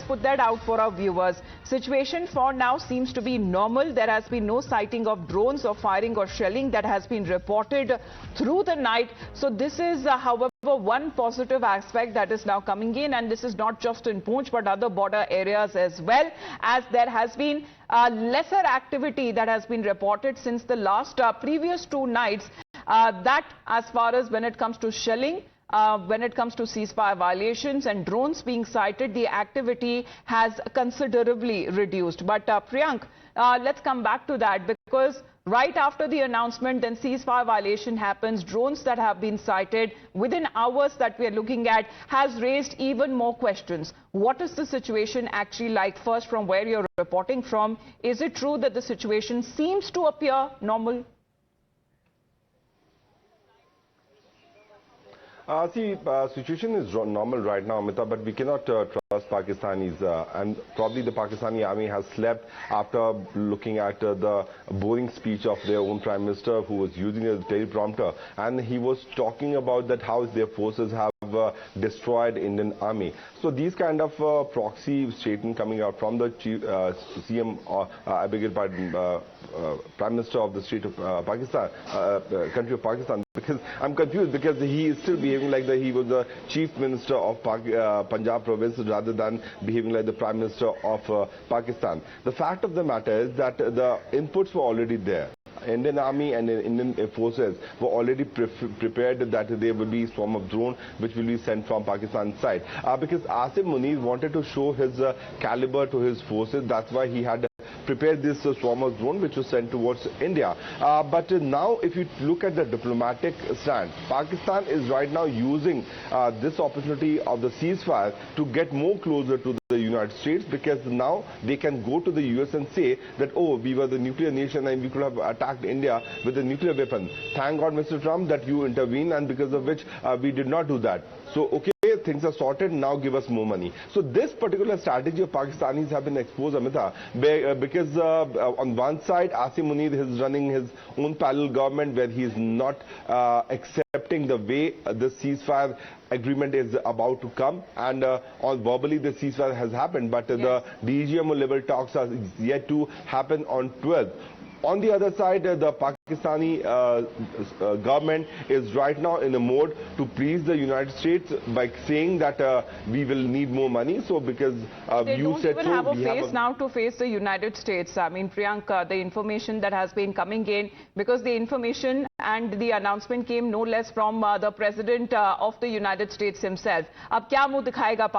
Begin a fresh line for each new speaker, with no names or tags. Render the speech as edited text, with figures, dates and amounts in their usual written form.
let's put that out for our viewers. Situation for now seems to be normal. There has been no sighting of drones or firing or shelling that has been reported through the night. So this is, however, one positive aspect that is now coming in, and this is not just in Poonch but other border areas as well, as there has been lesser activity that has been reported since the last previous 2 nights. That as far as when it comes to shelling, when it comes to ceasefire violations and drones being sighted, the activity has considerably reduced. But Priyank, let's come back to that, because right after the announcement, then ceasefire violation happens. Drones that have been sighted within hours that we are looking at has raised even more questions. What is the situation actually like? First, from where you're reporting from, is it true that the situation seems to appear normal?
Situation is normal right now, Amita, but we cannot trust Pakistanis. And probably the Pakistani army has slept after looking at the boring speech of their own Prime Minister, who was using a teleprompter. And he was talking about that how their forces have destroyed Indian army. So these kind of proxy statement coming out from the CM, I beg your pardon, Prime Minister of the state of Pakistan, country of Pakistan, because I'm confused, because he is still behaving like he was the Chief Minister of Punjab province rather than behaving like the Prime Minister of Pakistan. The fact of the matter is that the inputs were already there. Indian army and Indian forces were already prepared that there will be a swarm of drone which will be sent from Pakistan side. Because Asim Munir wanted to show his caliber to his forces. That's why he had prepared this swarm of drone which was sent towards India. But now if you look at the diplomatic stand, Pakistan is right now using this opportunity of the ceasefire to get more closer to the United States, because now they can go to the US and say that, oh, we were the nuclear nation and we could have attacked India with a nuclear weapon. Thank God, Mr. Trump, that you intervened, and because of which we did not do that. So, okay, things are sorted, now give us more money. So this particular strategy of Pakistanis have been exposed, Amita, because on one side, Asim Munir is running his own parallel government where he is not accepting the way the ceasefire agreement is about to come, and on verbally the ceasefire has happened, but the DGMO level talks are yet to happen on 12th. On the other side, the Pakistani government is right now in a mode to please the United States by saying that we will need more money. So because
they
you
don't
said
even
so,
have a face now to face the United States. I mean, Priyanka, the information that has been coming in, because the information and the announcement came no less from the President of the United States himself. Ab kya muh dikhayega